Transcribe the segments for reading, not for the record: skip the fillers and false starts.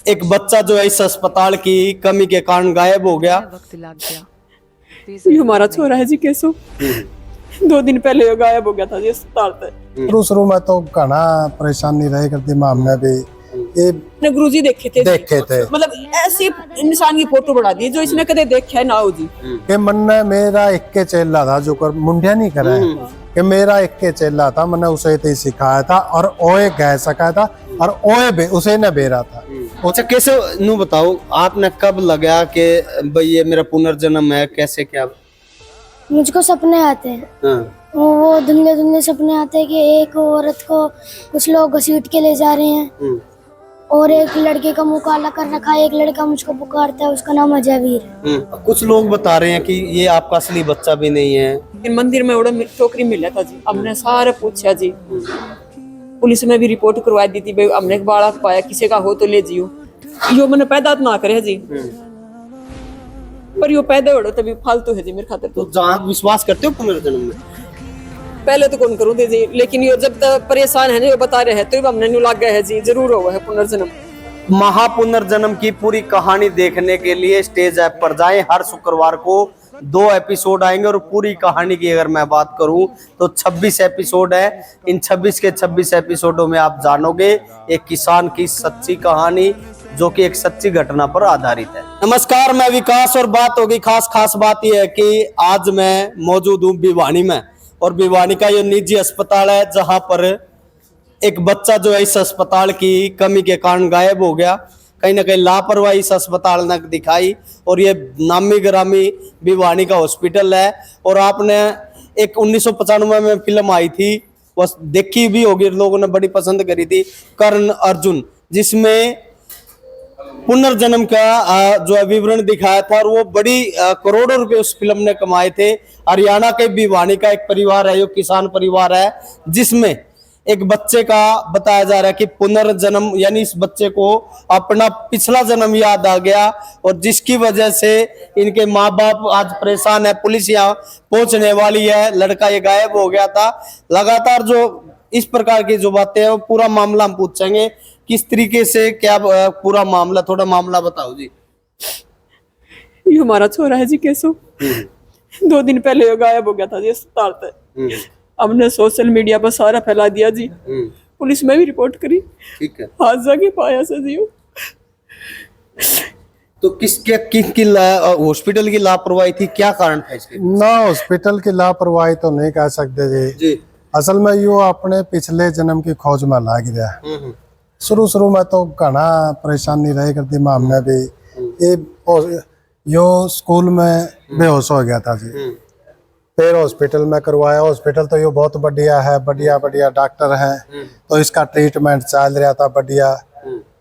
एक बच्चा जो है इस अस्पताल की कमी के कारण गायब हो गया। वक्त लग गया। ये हमारा छोरा है जी केसो 2 दिन पहले गायब हो गया था जी अस्पताल से। शुरू में तो घना परेशानी रही करती मां ने भी ये गुरुजी देखे थे मतलब ऐसी इंसान की फोटो बढ़ा दी जो इसने कदे देखा है ना हो जी कि मन ने मेरा इक्के चेला था जो कर मुंडिया नहीं करे कि मेरा इक्के चेला था मैंने उसे तो सिखाया था और ओए कह सका था और ओए भी उसे ने बेरा था। अच्छा कैसे नू बताओ आपने कब लगा कि भाई ये मेरा पुनर्जन्म है, कैसे क्या? मुझको सपने आते हैं। हाँ। वो धुंधले धुंधले सपने आते हैं कि एक औरत को कुछ लोग घसीट के ले जा रहे हैं और एक लड़के का मुंह काला कर रखा है, एक लड़का मुझको पुकारता है, उसका नाम अजयवीर। कुछ लोग बता रहे हैं कि ये आपका असली बच्चा भी नहीं है। मंदिर में उड़ा टोकरी मिला था जी, हमने सारे पूछा जी, पुलिस में भी रिपोर्ट करवा दी थी भाई हमने बालक पाया, किसी का हो तो ले जियो, यो मैंने पैदा ना करे जी पर यो पैदा हो तभी फालतू है जी मेरे खातिर। तो जहाँ विश्वास करते हो पुनर्जन्म में? पहले तो कौन करूँ जी, लेकिन ये जब तक परेशान है जो बता रहे हैं तो हमने न्यू लग गया है जी, जरूर हुआ है पुनर्जन्म। महापुनर्जन्म की पूरी कहानी देखने के लिए स्टेज ऐप पर जाएं। हर शुक्रवार को 2 एपिसोड आएंगे और पूरी कहानी की अगर मैं बात करूं तो 26 एपिसोड है। इन 26 के 26 एपिसोडों में आप जानोगे एक किसान की सच्ची कहानी जो कि एक सच्ची घटना पर आधारित है। नमस्कार, मैं विकास और बात होगी खास बात यह है कि आज मैं मौजूद हूँ भिवानी में और भिवानी का ये निजी अस्पताल है जहां पर एक बच्चा जो है इस अस्पताल की कमी के कारण गायब हो गया। कहीं ना कहीं लापरवाही इस अस्पताल ने दिखाई और ये नामी ग्रामी भिवानी का हॉस्पिटल है। और आपने एक 1995 में फिल्म आई थी, बस देखी भी होगी, लोगों ने बड़ी पसंद करी थी, कर्ण अर्जुन, जिसमें पुनर्जन्म का जो विवरण दिखाया था और वो बड़ी करोड़ों रुपए उस फिल्म ने कमाए थे। हरियाणा के भिवानी का एक परिवार है, यो किसान परिवार है, जिसमें एक बच्चे का बताया जा रहा है कि पुनर्जन्म यानी इस बच्चे को अपना पिछला जन्म याद आ गया और जिसकी वजह से इनके माँ बाप आज परेशान है। पुलिस यहाँ पहुंचने वाली है, लड़का ये गायब हो गया था। लगातार जो इस प्रकार की जो बातें हैं वो पूरा मामला हम पूछेंगे किस तरीके से क्या पूरा मामला, थोड़ा मामला बताओ जी। ये हमारा छोरा है जी केसो 2 दिन पहले गायब हो गया था जी अस्पताल से। हमने सोशल मीडिया पर सारा फैला दिया जी, पुलिस में भी रिपोर्ट करी, ठीक है, आज जाके पाया से जी। तो किसकी हॉस्पिटल की लापरवाही थी, क्या कारण था इसके? ना हॉस्पिटल की लापरवाही तो नहीं कह सकते जी। असल में यो अपने पिछले जन्म की खोज में लाग गया। शुरू में तो घना परेशानी रही करती मां ने भी ये यो स्कूल में बेहोश हो गया था जी। फिर हॉस्पिटल में करवाया, हॉस्पिटल तो ये बहुत बढ़िया है, बढ़िया डॉक्टर हैं, तो इसका ट्रीटमेंट चल रहा था बढ़िया।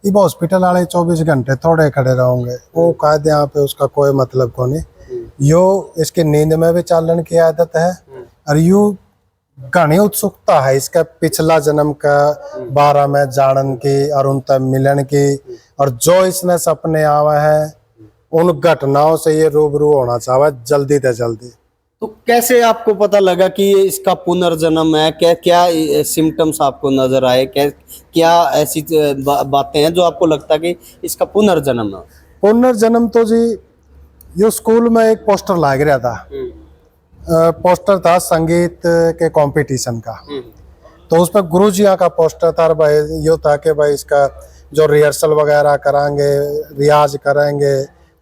ये हॉस्पिटल वाले 24 घंटे थोड़े खड़े रहोगे, वो कायदे यहाँ पे उसका कोई मतलब को नहीं। यो इसकी नींद में भी चालन की आदत है और यू घनी उत्सुकता है इसका पिछला जन्म का बारे में जानन की और उन तक मिलन की, और जो इसने सपने आवे है उन घटनाओं से ये रूबरू होना चाहे जल्दी से जल्दी। तो कैसे आपको पता लगा कि ये इसका पुनर्जन्म है? क्या सिम्टम्स आपको नजर आए? क्या ऐसी बातें हैं जो आपको लगता है कि इसका पुनर्जन्म है? पुनर्जन्म तो जी यो स्कूल में एक पोस्टर लग रहा था, पोस्टर था संगीत के कंपटीशन का, तो उस पर गुरुजिया का पोस्टर था। भाई यो था कि भाई इसका जो रिहर्सल वगैरह कराएंगे, रियाज करेंगे,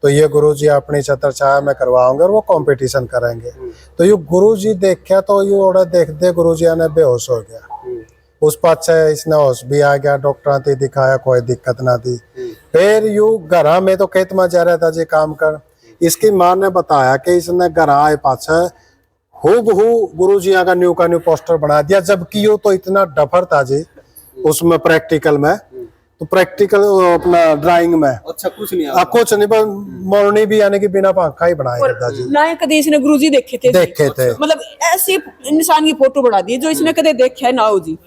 तो ये गुरुजी अपनी छत्र छाया में करवाओगे और वो कंपटीशन करेंगे। तो ये गुरुजी देखा तो ये ओड़ा देखते गुरुजी ने बेहोश हो गया। उस पाछे इसने होश भी आ गया, डॉक्टर ने दिखाया, कोई दिक्कत ना थी। फिर यू घर में तो खेत में जा रहा था जी काम कर। इसकी माँ ने बताया कि इसने घर आए पाछे हूबहू गुरुजिया का न्यू पोस्टर बना दिया, जबकि यो तो इतना डफर था जी उसमें प्रैक्टिकल में, तो प्रैक्टिकल अपना ड्राइंग में अच्छा कुछ नहीं पर मोरनी भी यानी कि बिना पंखा ही बनाया करता जी। ना कदे इसने गुरुजी देखे थे मतलब ऐसी इंसान की फोटो बढ़ा दी जो इसने कदे देखा है ना हो जी।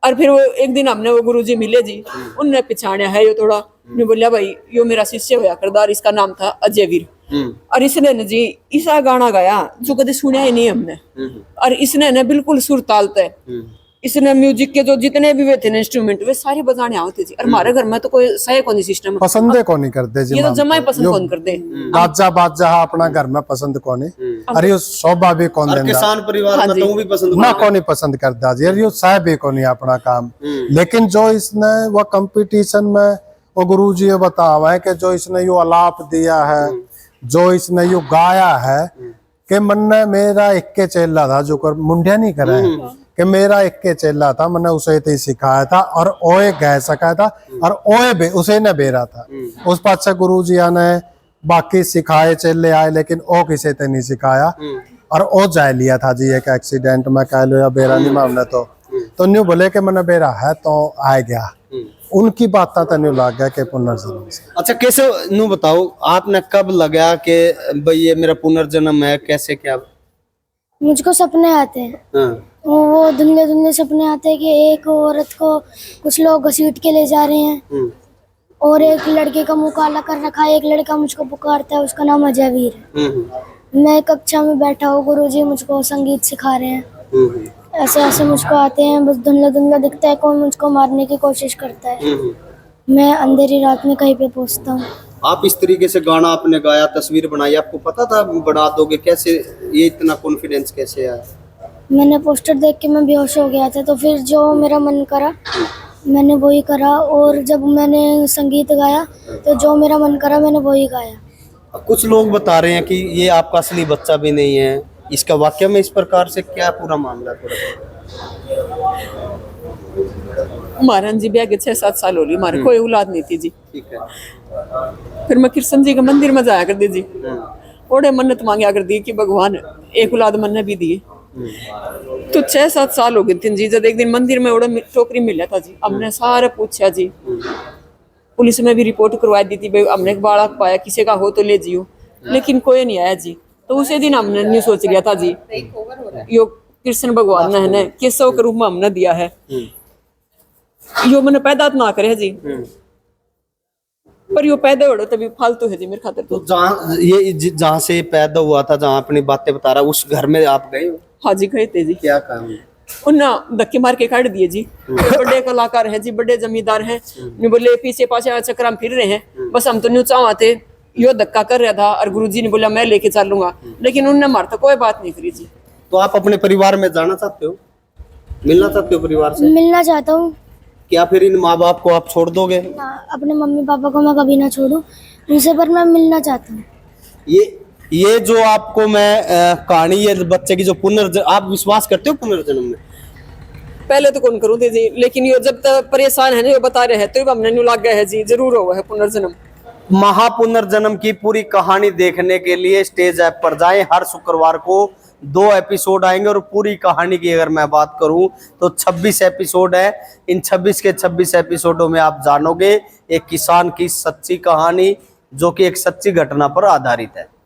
और फिर वो एक दिन हमने वो गुरुजी मिले जी, उनने पहचाना है, यो थोड़ा ने बोलिया भाई यो मेरा शिष्य होया करदार, इसका नाम था अजयवीर। और इसने न जी ऐसा गाना गाया जो कदे सुना ही नहीं हमने, और इसने न बिल्कुल सुर ताल तय इसने म्यूजिक के जो जितने भी वे थे ना इंस्ट्रूमेंट वे सारे बजाने आते जी। और हमारे घर में तो कोई सही कौन सिस्टम पसंद को नहीं करते जी ये तो माम जमा ही को। पसंद यो कौन करते। बाजा बाजा अपना घर में पसंद को नहीं, अरे यो शोभा भी कौन और देंदा किसान परिवार में तो वो भी पसंद ना को नहीं पसंद करता जी, अरे यो सह भी को नहीं अपना काम। लेकिन जो इसने वो कंपटीशन में वो गुरुजी ये बतावा है कि जो इसने यो आलाप दिया है, जो इसने यो गाया है कि मन ने मेरा इक्के चेला था जो कर मुंडिया नहीं करे कि मेरा इक्के चेला था, मैंने उसे तो सिखाया था और ओए गह सका था और ओए भी उसे ने बेरा था। उस पास गुरुजी ने बाकी सिखाए चेले आए लेकिन ओ किसी ने नहीं सिखाया और ओ जाए लिया था जी एक एक्सीडेंट में कह लो या बेरा नहीं मामला तो न्यू बोले कि मैंने बेरा है तो आ गया। उनकी बात तो न्यू लग गया कि पुनर्जन्म से। अच्छा कैसे नू बताओ आपने कब लगा कि भाई ये मेरा पुनर्जन्म है, कैसे क्या? मुझको सपने आते हैं, हाँ। वो धुंधले धुंधले सपने आते हैं कि एक औरत को कुछ लोग घसीट के ले जा रहे हैं और एक लड़के का मुंह काला कर रखा है, एक लड़का मुझको पुकारता है, उसका नाम अजयवीर है। मैं कक्षा में बैठा हूँ, गुरुजी मुझको संगीत सिखा रहे हैं। ऐसे ऐसे मुझको आते हैं, बस धुंधला धुंधला दिखता है, कौन मुझको मारने की कोशिश करता है। मैं अंधेरी रात में कहीं पे पहुंचता हूँ। आप इस तरीके से गाना आपने गाया, तस्वीर बनाई, आपको पता था बना दोगे? कैसे ये इतना कॉन्फिडेंस कैसे आया? मैंने पोस्टर देख के मैं बेहोश हो गया था, तो फिर जो मेरा मन करा मैंने वही करा, और जब मैंने संगीत गाया तो जो मेरा मन करा मैंने वही गाया। कुछ लोग बता रहे हैं कि ये आपका असली बच्चा भी नहीं है, इसका वाकया में इस प्रकार से क्या पूरा मामला है? हमारा जी ब्याह के 6-7 साल हो रही, हमारे कोई औलाद नहीं थी जी। ठीक है। फिर मैं कृष्ण जी के मंदिर में जाया करती जी, ओड़े मन्नत मांगा कर दी कि भगवान एक औलाद मन भी दिए। तो 6-7 साल हो गए थे जी, जब एक दिन मंदिर में ओड़ा टोकरी मिला था जी, हमने सारा पूछा जी, पुलिस में भी रिपोर्ट करवा दी थी, भाई हमने एक बालक पाया, किसी का हो तो ले जियो, लेकिन कोई नहीं आया जी। तो उसी दिन हमने नहीं सोच लिया था जी यो कृष्ण भगवान ने है केशव के रूप में हमने दिया है, यो मैंने पैदा ना करे जी, पर यो पैदा हो तभी फालतू है जी मेरे खातिर। तो जहाँ से पैदा हुआ था, जहाँ अपनी बातें बता रहा, उस घर में आप गए हो? हाँ जी गए थे जी। क्या काम? उन्ना धक्के मार के काट दिए जी। बड़े कलाकार हैं जी, बड़े जमींदार हैं, नहीं बोले पीछे पाछे चक्कर हम फिर रहे हैं, बस हम तो न्यू चाहते यो धक्का कर रहा था और गुरुजी ने बोला मैं लेके चलूंगा, लेकिन उनने मार तो कोई बात नहीं करी जी। तो आप अपने परिवार में जाना चाहते हो, मिलना चाहते हो परिवार से? मिलना चाहता हूँ। क्या फिर इन माँ बाप को आप छोड़ दोगे? अपने मम्मी पापा को मैं कभी ना छोड़ूं उनसे, पर मैं मिलना चाहता हूँ। ये जो आपको मैं कहानी, ये बच्चे की जो आप विश्वास करते हो पुनर्जन्म में? पहले तो कौन करूँ जी, लेकिन ये जब तक परेशान है ना बता रहे हैं तो हमने न्यू लग गया है जी, जरूर हुआ है पुनर्जन्म। महापुनर्जन्म की पूरी कहानी देखने के लिए स्टेज ऐप पर जाएं। हर शुक्रवार को 2 एपिसोड आएंगे और पूरी कहानी की अगर मैं बात करूं तो 26 एपिसोड है। इन 26 के 26 एपिसोडों में आप जानोगे एक किसान की सच्ची कहानी, जो कि एक सच्ची घटना पर आधारित है।